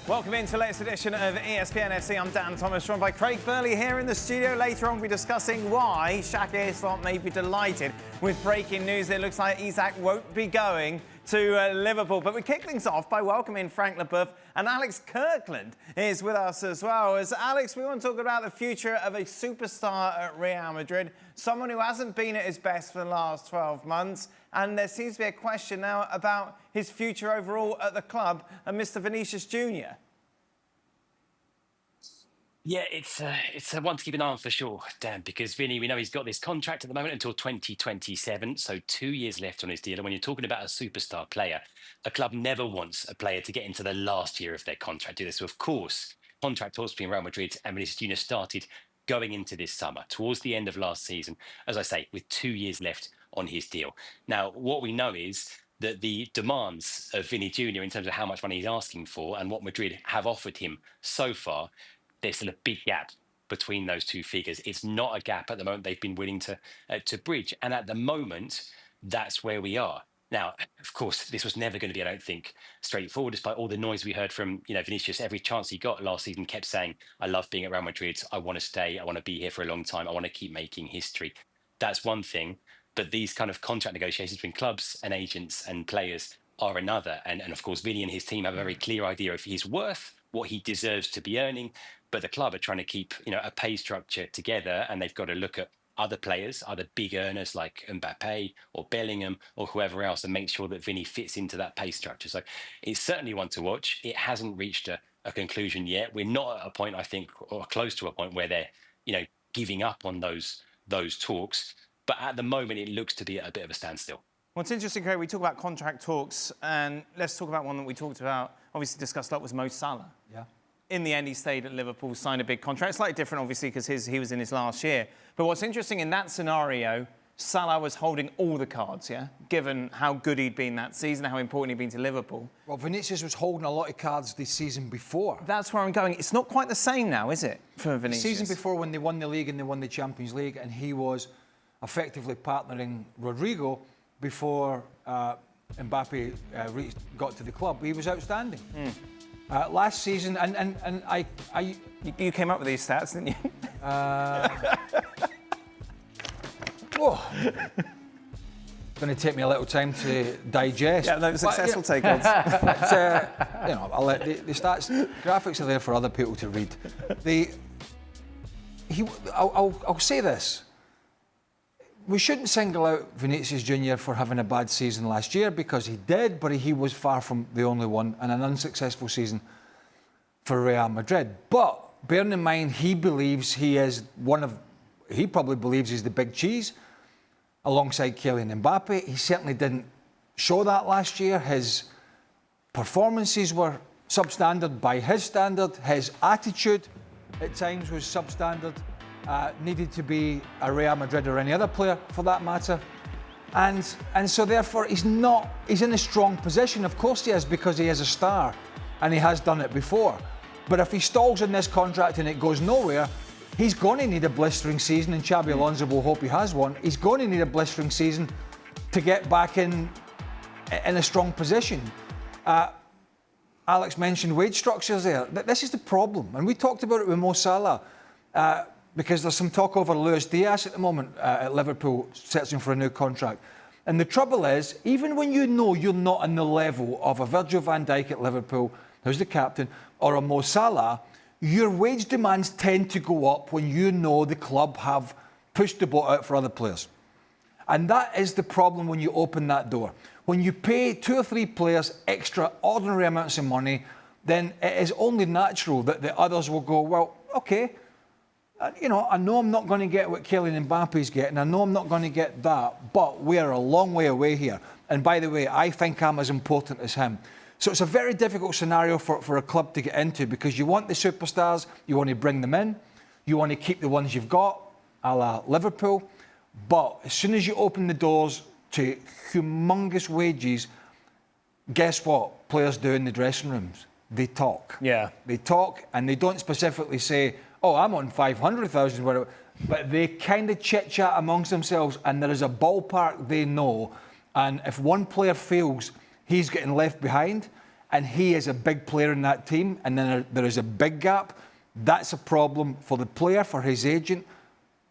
Welcome into the latest edition of ESPN FC. I'm Dan Thomas, joined by Craig Burley here in the studio. Later on, we'll be discussing why Shaka Islam may be delighted with breaking news. It looks like Isak won't be going to Liverpool. But we kick things off by welcoming Frank Leboeuf, and Alex Kirkland is with us as well. As Alex, we want to talk about the future of a superstar at Real Madrid, someone who hasn't been at his best for the last 12 months. And there seems to be a question now about his future overall at the club and Mr. Vinicius Junior. Yeah, it's a one to keep an eye on for sure, Dan, because Vinny, we know he's got this contract at the moment until 2027, so 2 years left on his deal. And when you're talking about a superstar player, a club never wants a player to get into the last year of their contract, do this. So, of course, contract talks between Real Madrid and Vinicius Junior started going into this summer, towards the end of last season, as I say, with 2 years left on his deal. Now, what we know is that the demands of Vini Jr. in terms of how much money he's asking for and what Madrid have offered him so far, there's still a big gap between those two figures. It's not a gap at the moment they've been willing to bridge. And at the moment, that's where we are. Now, of course, this was never going to be, I don't think, straightforward, despite all the noise we heard from, Vinicius. Every chance he got last season kept saying, I love being at Real Madrid. I want to stay. I want to be here for a long time. I want to keep making history. That's one thing. But these kind of contract negotiations between clubs and agents and players are another. And of course, Vini and his team have a very clear idea of his worth, what he deserves to be earning. But the club are trying to keep, a pay structure together, and they've got to look at other players, other big earners like Mbappe or Bellingham or whoever else, and make sure that Vini fits into that pay structure. So it's certainly one to watch. It hasn't reached a conclusion yet. We're not at a point, I think, or close to a point where they're, giving up on those talks. But at the moment, it looks to be at a bit of a standstill. Well, it's interesting, Craig, we talk about contract talks, and let's talk about one that we talked about, obviously discussed a lot, was Mo Salah. Yeah. In the end, he stayed at Liverpool, signed a big contract. Slightly different, obviously, because he was in his last year. But what's interesting in that scenario, Salah was holding all the cards, yeah? Given how good he'd been that season, how important he'd been to Liverpool. Well, Vinicius was holding a lot of cards this season before. That's where I'm going. It's not quite the same now, is it, for Vinicius? The season before, when they won the league and they won the Champions League, and he was effectively partnering Rodrigo before Mbappe got to the club. He was outstanding. Last season, and I You came up with these stats, didn't you? Going to take me a little time to digest. Yeah, no, successful takeovers. I'll let the stats, graphics are there for other people to read. I'll say this. We shouldn't single out Vinicius Junior for having a bad season last year, because he did, but he was far from the only one, and an unsuccessful season for Real Madrid. But bearing in mind, he probably believes he's the big cheese alongside Kylian Mbappe. He certainly didn't show that last year. His performances were substandard by his standard. His attitude at times was substandard. Needed to be a Real Madrid or any other player for that matter. And so therefore he's in a strong position. Of course he is, because he is a star and he has done it before. But if he stalls in this contract and it goes nowhere, he's going to need a blistering season, and Xabi Alonso will hope he has one. He's going to need a blistering season to get back in a strong position. Alex mentioned wage structures there. This is the problem. And we talked about it with Mo Salah. Because there's some talk over Luis Diaz at the moment at Liverpool, searching for a new contract. And the trouble is, even when you know you're not on the level of a Virgil van Dijk at Liverpool, who's the captain, or a Mo Salah, your wage demands tend to go up when you know the club have pushed the boat out for other players. And that is the problem when you open that door. When you pay 2 or 3 players extraordinary amounts of money, then it is only natural that the others will go, well, okay, I know I'm not going to get what Kylian Mbappe's getting. I know I'm not going to get that, but we're a long way away here. And by the way, I think I'm as important as him. So it's a very difficult scenario for a club to get into, because you want the superstars, you want to bring them in, you want to keep the ones you've got, a la Liverpool. But as soon as you open the doors to humongous wages, guess what players do in the dressing rooms? They talk. Yeah. They talk, and they don't specifically say, oh, I'm on 500,000, whatever. But they kind of chit-chat amongst themselves, and there is a ballpark they know. And if one player feels he's getting left behind, and he is a big player in that team, and then there is a big gap, that's a problem for the player, for his agent,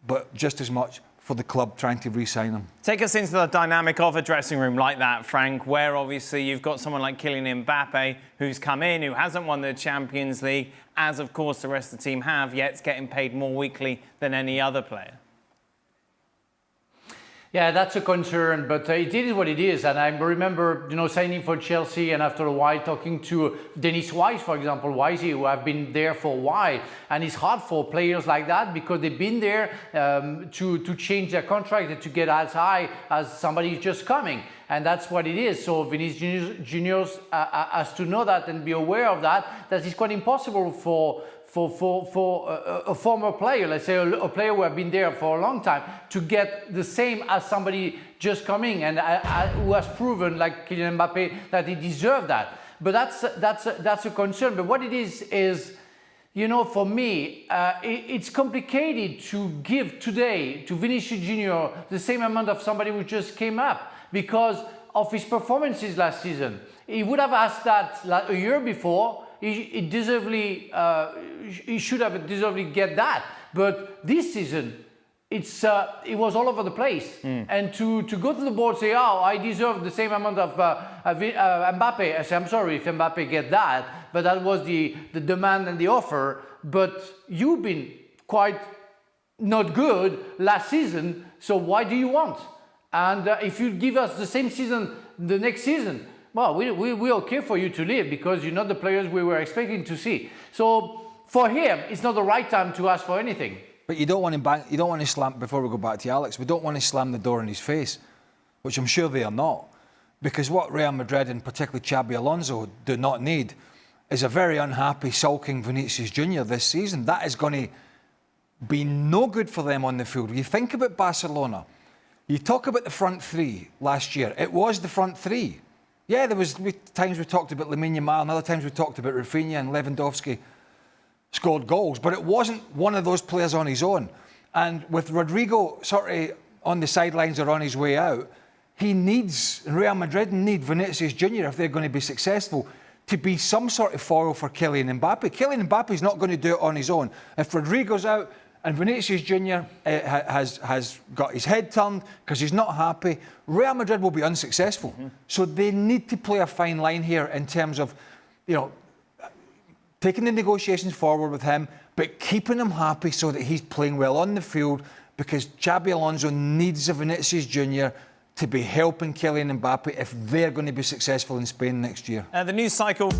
but just as much for the club trying to re-sign him. Take us into the dynamic of a dressing room like that, Frank, where obviously you've got someone like Kylian Mbappe who's come in, who hasn't won the Champions League, as of course the rest of the team have, yet it's getting paid more weekly than any other player. Yeah, that's a concern, but it is what it is. And I remember, signing for Chelsea, and after a while talking to Dennis Wise, for example, Wisey, who have been there for a while. And it's hard for players like that because they've been there to change their contract and to get as high as somebody who's just coming. And that's what it is. So Vinicius Junior has to know that and be aware of that it's quite impossible for a former player, let's say a player who have been there for a long time, to get the same as somebody just coming and who has proven, like Kylian Mbappe, that he deserved that. But that's a concern. But what it is, for me, it's complicated to give today to Vinicius Junior the same amount of somebody who just came up because of his performances last season. He would have asked that a year before. He should have deservedly get that. But this season, it was all over the place. And to go to the board and say, oh, I deserve the same amount of Mbappe. I say, I'm sorry if Mbappe get that, but that was the demand and the offer. But you've been quite not good last season, so why do you want? And if you give us the same season the next season, well, we're okay for you to leave because you're not the players we were expecting to see. So for him, it's not the right time to ask for anything. But you don't want to slam, before we go back to Alex, we don't want to slam the door in his face, which I'm sure they are not. Because what Real Madrid and particularly Xabi Alonso do not need is a very unhappy, sulking Vinicius Junior this season. That is going to be no good for them on the field. You think about Barcelona, you talk about the front three last year. It was the front three. Yeah, there was times we talked about Lamine Yamal, and other times we talked about Rafinha and Lewandowski scored goals, but it wasn't one of those players on his own. And with Rodrigo sort of on the sidelines or on his way out, Real Madrid need Vinicius Junior, if they're going to be successful, to be some sort of foil for Kylian Mbappe. Kylian Mbappe is not going to do it on his own. If Rodrigo's out, and Vinicius Junior has got his head turned because he's not happy, Real Madrid will be unsuccessful. So they need to play a fine line here in terms of, taking the negotiations forward with him, but keeping him happy so that he's playing well on the field, because Xabi Alonso needs a Vinicius Junior to be helping Kylian Mbappe if they're going to be successful in Spain next year. The news cycle.